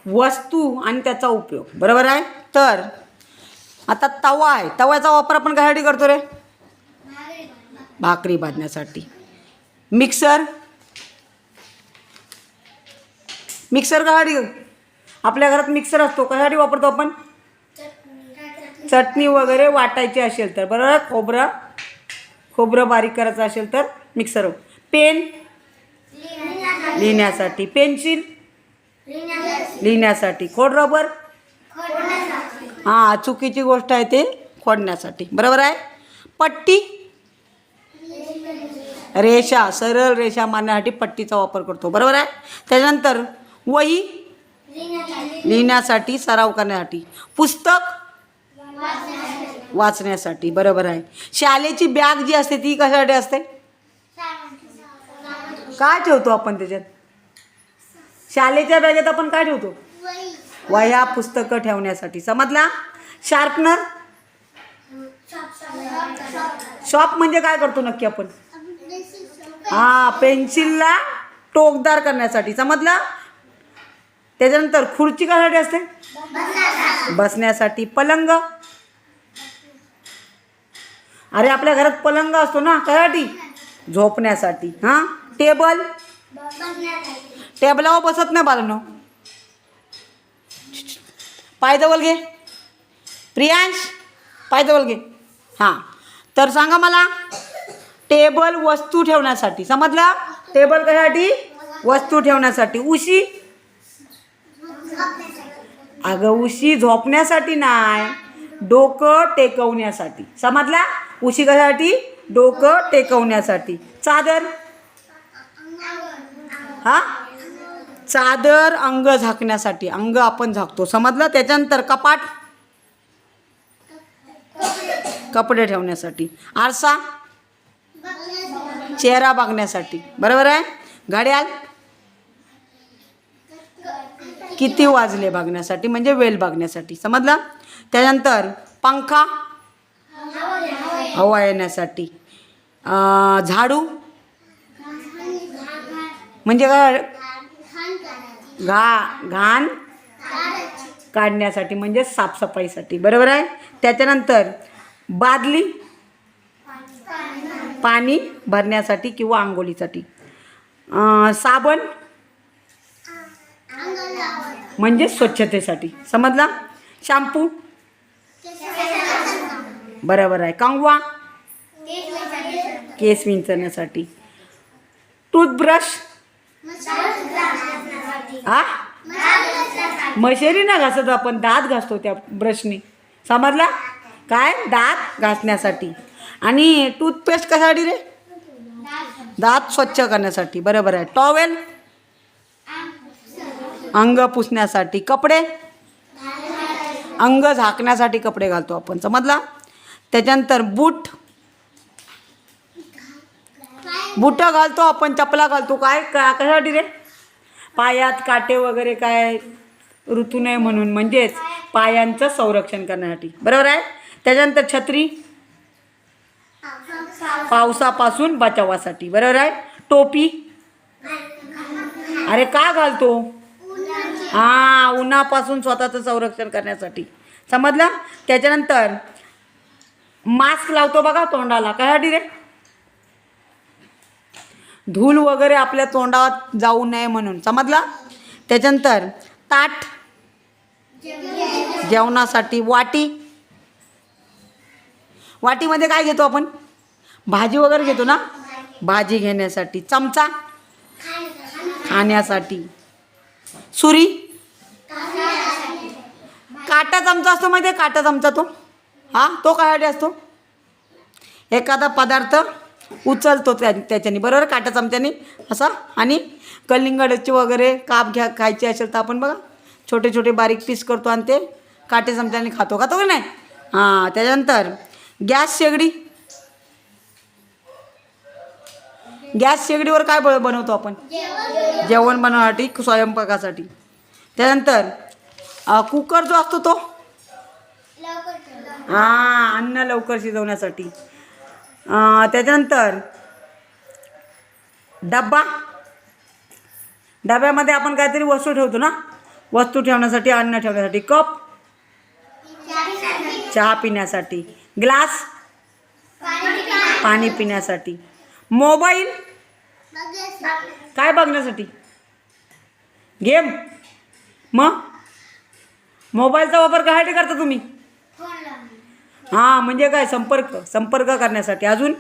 वस्तू आणि त्याचा उपयोग, बरोबर आहे. तर आता तवा आहे, तव्याचा वापर आपण कशासाठी करतो रे? भाकरी भाजण्यासाठी. मिक्सर, मिक्सर कशासाठी? आपल्या घरात मिक्सर असतो, कशासाठी वापरतो आपण? चटणी वगैरे वाटायची असेल तर, बरोबर. खोबरं बारीक करायचं असेल तर मिक्सर. पेन लिहिण्यासाठी, पेन्सिल लिहिण्यासाठी, खोडरबर हां चुकीची गोष्ट आहे ते खोडण्यासाठी, बरोबर आहे. पट्टी रेषा, सरळ रेषा मारण्यासाठी पट्टीचा वापर करतो, बरोबर आहे. त्याच्यानंतर वही लिहिण्यासाठी, सराव करण्यासाठी. पुस्तक वाचण्यासाठी, बरोबर आहे. शाळेची बॅग जी असते ती कशासाठी असते? काय ठेवतो आपण त्याच्यात? शाळेच्या बॅगेत आपण काय ठेवतो? वह्या पुस्तकं ठेवण्यासाठी, समजला. शार्पनर, शॉप म्हणजे काय करतो नक्की आपण? हां पेन्सिलला टोकदार करण्यासाठी, समजला. त्याच्यानंतर खुर्ची कशासाठी असते? बसण्यासाठी. पलंग, अरे आपल्या घरात पलंग असतो ना, कशासाठी? झोपण्यासाठी. हां टेबल, टेबलावर बसत नाही बाळांनो. पाय जवळ घे प्रियांश, पाय जवळ घे. हां तर सांगा मला, टेबल वस्तू ठेवण्यासाठी, समजला. टेबल कशासाठी? वस्तू ठेवण्यासाठी. उशी, अगं उशी झोपण्यासाठी नाही, डोकं टेकवण्यासाठी, समजला. उशी कशासाठी? डोकं टेकवण्यासाठी. चादर, हां चादर अंग झाकण्यासाठी, अंग आपण झाकतो, समजलं. त्याच्यानंतर कपाट, कपडे ठेवण्यासाठी. आरसा, चेहरा बघण्यासाठी, बरोबर आहे. घड्याळ, किती वाजले बघण्यासाठी, म्हणजे वेळ बघण्यासाठी, समजलं. त्यानंतर पंखा, हवा येण्यासाठी. झाडू म्हणजे काय? घाण काढण्यासाठी, म्हणजे साफसफाईसाठी, बरोबर आहे. त्याच्यानंतर बादली, पाणी भरण्यासाठी किंवा आंघोळीसाठी. साबण म्हणजे स्वच्छतेसाठी, समजला. शॅम्पू, बरोबर आहे. कंगवा, केस विंचरण्यासाठी. टूथब्रश, हा मशेरी ना घासत आपण, दात घासतो त्या ब्रशनी, समजला. काय? दात घासण्यासाठी. आणि टूथपेस्ट कशासाठी रे? दात स्वच्छ करण्यासाठी, बरोबर आहे. टॉवेल, अंग पुसण्यासाठी. कपडे, अंग झाकण्यासाठी कपडे घालतो आपण, समजला. त्याच्यानंतर बूट, बुटं घालतो आपण, चपला घालतो, काय कशासाठी रे? पायात काटे वगैरे काय ऋतू नये म्हणून, म्हणजेच पायांचं संरक्षण करण्यासाठी, बरोबर आहे. त्याच्यानंतर छत्री, पावसापासून बचावासाठी, बरोबर आहे. टोपी, अरे का घालतो? हां उन्हापासून स्वतःचं संरक्षण करण्यासाठी, समजलं. त्याच्यानंतर मास्क लावतो बघा तोंडाला, कशासाठी रे? धूळ वगैरे आपल्या तोंडात जाऊ नये म्हणून, समजला. त्याच्यानंतर ताट, जेवणासाठी. वाटी, वाटीमध्ये काय घेतो आपण? भाजी वगैरे घेतो ना, भाजी घेण्यासाठी. चमचा, खाण्यासाठी. सुरी, काटा चमचा असतो माहिती आहे, काटा चमचा तो, हां तो कशासाठी असतो? एखादा पदार्थ उचलतो त्याच्याने, बरोबर, काटा चमच्याने असा. आणि कलिंगडाची वगैरे काप खायची असेल तर आपण बघा छोटे छोटे बारीक पीस करतो आणि ते काटे चमच्याने खातो की नाही. हां त्याच्यानंतर गॅस शेगडी, गॅस शेगडीवर काय बनवतो आपण? जेवण बनवण्यासाठी, स्वयंपाकासाठी. त्यानंतर कुकर जो असतो तो, हां अन्न लवकर शिजवण्यासाठी. त्याच्यानंतर डब्बा, डब्यामध्ये आपण काहीतरी वस्तू ठेवतो ना, वस्तू ठेवण्यासाठी, अन्न ठेवण्यासाठी. कप चहा पिण्यासाठी. ग्लास पाणी पिण्यासाठी. मोबाईल काय बघण्यासाठी? गेम. मग मोबाईलचा वापर कशासाठी करता तुम्ही? हां, म्हणजे काय? संपर्क करण्यासाठी. अजून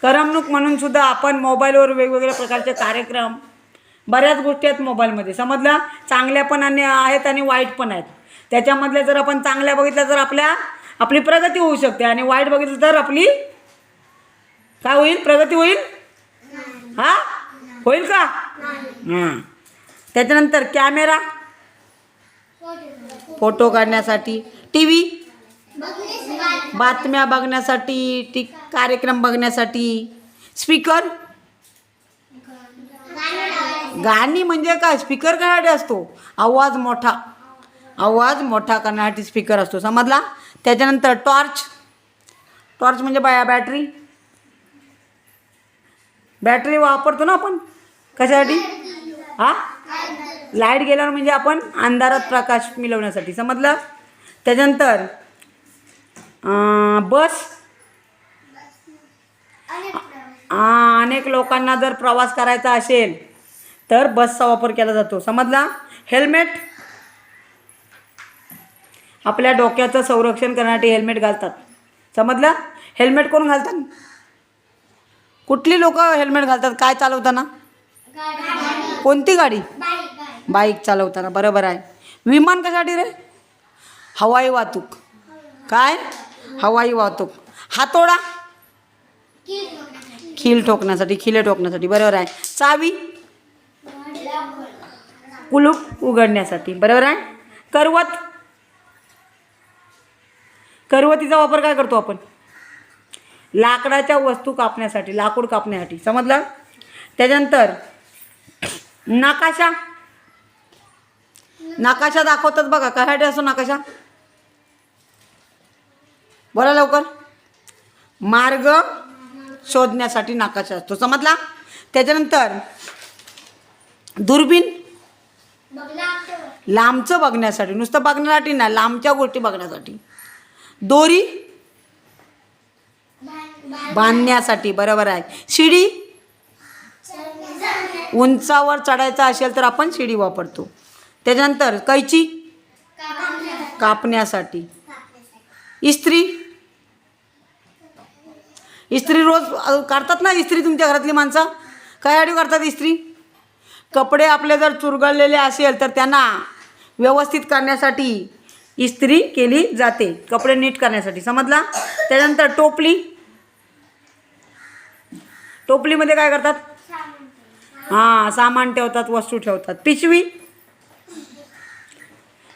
करमणूक म्हणून सुद्धा आपण मोबाईलवर वेगवेगळ्या प्रकारचे कार्यक्रम, बऱ्याच गोष्टी आहेत मोबाईलमध्ये. समजलं? चांगल्या पण आहेत आणि वाईट पण आहेत. त्याच्यामधल्या जर आपण चांगल्या बघितल्या तर आपली प्रगती होऊ शकते, आणि वाईट बघितलं तर आपली काय होईल? प्रगती होईल? हां, होईल का? हां. त्याच्यानंतर कॅमेरा फोटो काढण्यासाठी. टी व्ही बातम्या बघण्यासाठी, कार्यक्रम बघण्यासाठी. स्पीकर गाणी म्हणजे काय? स्पीकर कशासाठी असतो? आवाज मोठा करण्यासाठी स्पीकर असतो. समजला? त्याच्यानंतर टॉर्च म्हणजे बॅटरी वापरतो ना आपण. कशासाठी? हां, लाईट गेल्यावर म्हणजे आपण अंधारात प्रकाश मिळवण्यासाठी. समजलं? त्याच्यानंतर बस. अनेक लोकांना जर प्रवास करायचा असेल तर बसचा वापर केला जातो. समजला? हेल्मेट आपल्या डोक्याचं संरक्षण करण्यासाठी हेल्मेट घालतात. समजलं? हेल्मेट कोण घालतात? कुठली लोक हेल्मेट घालतात? काय चालवताना? कोणती गाडी? बाईक चालवताना. बरोबर आहे. विमान कशासाठी रे? हवाई वाहतूक. काय? हवाई वाहतूक. हातोडा खिले ठोकण्यासाठी. बरोबर आहे. चावी कुलूप उघडण्यासाठी. बरोबर आहे. करवतीचा वापर काय करतो आपण? लाकडाच्या वस्तू कापण्यासाठी, लाकूड कापण्यासाठी. समजलं? त्याच्यानंतर नकाशा दाखवतात बघा. कशासाठी असतो नकाशा? बोला लवकर. मार्ग शोधण्यासाठी नकाशा असतो. समजला? त्याच्यानंतर दुर्बीण लांबचं बघण्यासाठी, नुसतं बघण्यासाठी ना, लांबच्या गोष्टी बघण्यासाठी. दोरी बांधण्यासाठी. बरोबर आहे. शिडी उंचावर चढायचं असेल तर आपण शिडी वापरतो. त्याच्यानंतर कैची कापण्यासाठी. इस्त्री रोज करतात ना इस्त्री तुमच्या घरातली माणसं. कशासाठी करतात इस्त्री? कपडे आपले जर चुरगळलेले असेल तर त्यांना व्यवस्थित करण्यासाठी इस्त्री केली जाते, कपडे नीट करण्यासाठी. समजला? त्यानंतर टोपलीमध्ये काय करतात? हां, सामान ठेवतात, वस्तू ठेवतात. पिशवी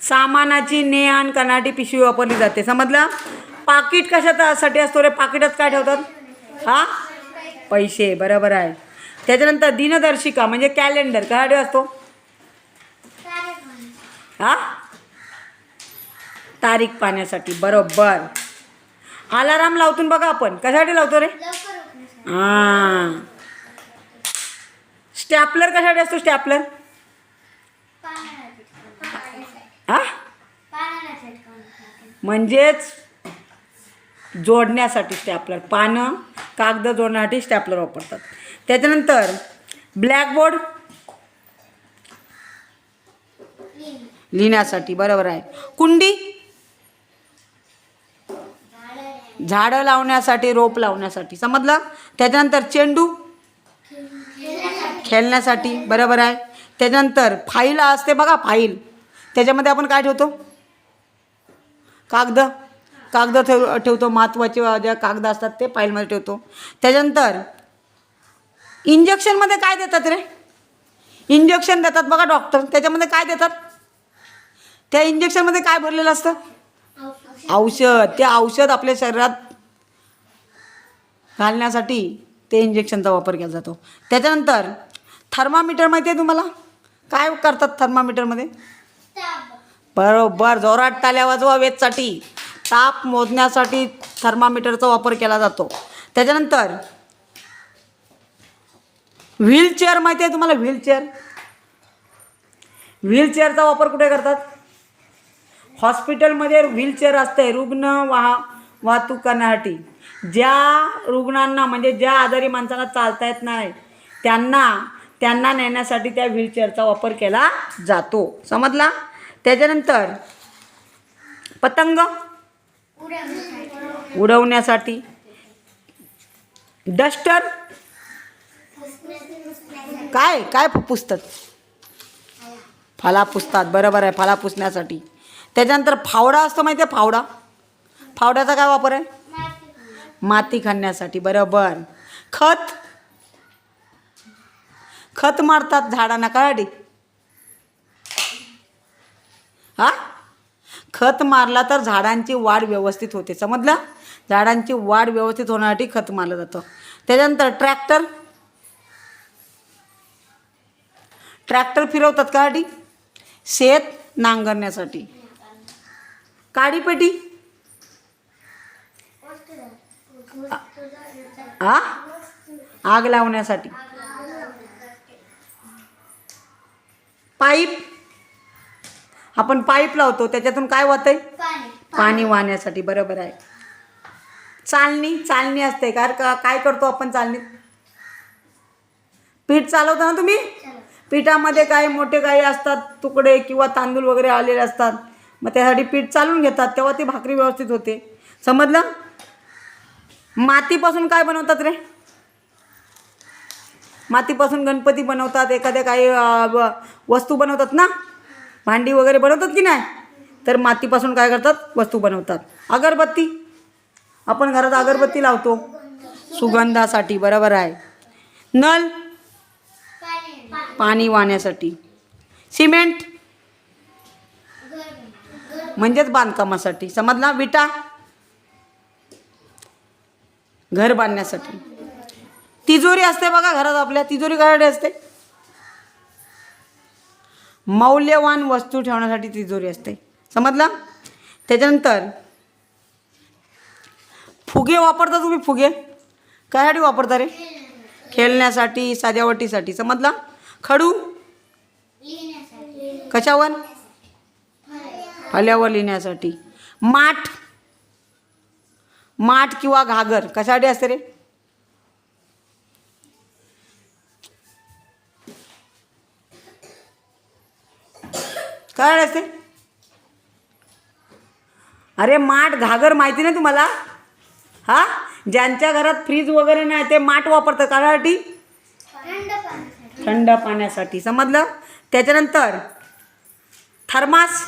सामानाची ने-आण करण्यासाठी पिशवी वापरली जाते. समजलं? पाकिट कशासाठी असतो रे? पाकिटात काय ठेवतात? हां, पैसे. बरोबर आहे. त्याच्यानंतर दिनदर्शिका म्हणजे कॅलेंडर कशासाठी असतो? हां, तारीख पाहण्यासाठी. बरोबर. अलाराम लावतो बघा आपण. कशासाठी लावतो रे? हां. स्टॅपलर कशासाठी असतो? स्टॅपलर हां, म्हणजेच जोडण्यासाठी स्टॅपलर. पानं कागद जोडण्यासाठी स्टॅपलर वापरतात. त्याच्यानंतर ब्लॅकबोर्ड लिहिण्यासाठी. बरोबर आहे. कुंडी झाडं लावण्यासाठी, रोप लावण्यासाठी. समजलं? त्याच्यानंतर चेंडू खेळण्यासाठी. बरोबर आहे. त्याच्यानंतर फाईल असते बघा, फाईल. त्याच्यामध्ये आपण काय ठेवतो? कागद ठेवतो. महत्त्वाचे ज्या कागद असतात ते फाईलमध्ये ठेवतो. त्याच्यानंतर इंजेक्शनमध्ये काय देतात रे? इंजेक्शन देतात बघा डॉक्टर. त्याच्यामध्ये काय देतात? त्या इंजेक्शनमध्ये काय भरलेलं असतं? औषध. ते औषध आपल्या शरीरात घालण्यासाठी ते इंजेक्शनचा वापर केला जातो. त्याच्यानंतर थर्मामीटर माहिती आहे तुम्हाला? काय करतात थर्मामीटरमध्ये? बरोबर. जोरात टाळ्या वाजवा वेदसाठी. ताप मोजण्यासाठी थर्मामीटरचा वापर केला जातो. त्याच्यानंतर व्हीलचेअर माहिती आहे तुम्हाला? व्हीलचेअरचा वापर कुठे करतात? हॉस्पिटलमध्ये व्हीलचेअर असते रुग्ण वाहतूक करण्यासाठी. ज्या रुग्णांना म्हणजे ज्या आजारी माणसांना चालता येत नाही त्यांना नेण्यासाठी त्या व्हीलचेअरचा वापर केला जातो. समजला? त्याच्यानंतर पतंग उडवण्यासाठी. डस्टर काय काय पुसतात? फळा पुसतात. बरोबर आहे, फळा पुसण्यासाठी. त्याच्यानंतर फावडा असतो माहिती आहे? फावड्याचा काय वापर आहे? माती खणण्यासाठी. बरोबर. खत मारतात झाडांना काढी. हा, खत मारला तर झाडांची वाढ व्यवस्थित होते. समजलं? झाडांची वाढ व्यवस्थित होण्यासाठी खत मारलं जातं. त्याच्यानंतर ट्रॅक्टर फिरवतात काढी. शेत नांगरण्यासाठी. काडीपेटी आग लावण्यासाठी. पाईप आपण पाईप लावतो त्याच्यातून काय होतंय? पाणी वाहण्यासाठी. बरोबर आहे. चालणी असते. काय करतो आपण चालणीत? पीठ चालवता ना तुम्ही? पिठामध्ये काही मोठे काही असतात तुकडे किंवा तांदूळ वगैरे आलेले असतात, मग त्यासाठी पीठ चालून घेतात, तेव्हा ती भाकरी व्यवस्थित होते. समजलं? मातीपासून काय बनवतात रे? मातीपासून गणपती बनवतात, एखाद्या काही वस्तू बनवतात ना, भांडी वगैरे बनवतात की नाही? तर मातीपासून काय करतात? वस्तू बनवतात. अगरबत्ती आपण घरात अगरबत्ती लावतो सुगंधासाठी. बरोबर आहे. नळ पाणी वाहण्यासाठी. सिमेंट म्हणजेच बांधकामासाठी. समजला? विटा घर बांधण्यासाठी. तिजोरी असते बघा घरात आपल्या. तिजोरी कशासाठी असते? मौल्यवान वस्तू ठेवण्यासाठी तिजोरी असते. समजला? त्याच्यानंतर फुगे वापरता तुम्ही. फुगे कशासाठी वापरता रे? खेळण्यासाठी, सजावटीसाठी. समजला? खडू कशावर? फळ्यावर लिहिण्यासाठी. माठ किंवा घागर कशासाठी असते रे? काय असते? अरे माठ घागर माहिती नाही तुम्हाला? हा, ज्यांच्या घरात फ्रीज वगैरे नाही ते माठ वापरतात. कशासाठी? थंड पाण्यासाठी. समजलं? त्याच्यानंतर थर्मास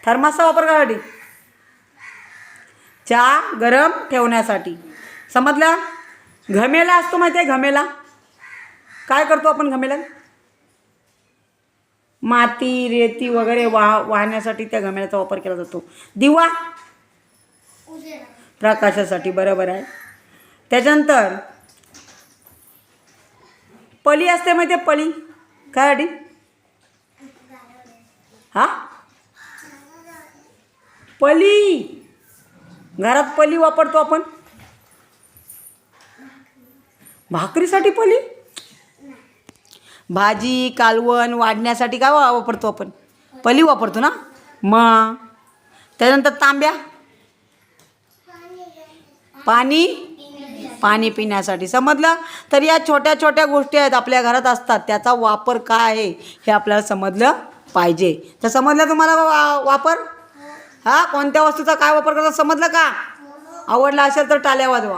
थर्मासचा वापर करासाठी. चहा गरम ठेवण्यासाठी. समजलं? घमेला असतो माहिती आहे? घमेला काय करतो आपण? घमेला माती रेती वगैरे वाहण्यासाठी त्या घमेल्याचा वापर केला जातो. दिवा प्रकाशासाठी. बरोबर आहे. त्याच्यानंतर पळी असते माहिती आहे? पळी कायसाठी? हा, पळी घरात पळी वापरतो आपण. भाकरीसाठी पळी. भाजी कालवण वाढण्यासाठी काय वापरतो आपण? पळी वापरतो ना. मग त्यानंतर तांब्या पाणी पिण्यासाठी. समजलं? तर या छोट्या छोट्या गोष्टी आहेत आपल्या घरात असतात, त्याचा वापर काय आहे हे आपल्याला समजलं पाहिजे. तर समजलं तुम्हाला वापर? हा, कोणत्या वस्तूचा काय वापर करतात समजलं का? आवडला असेल तर टाळ्या वाजवा.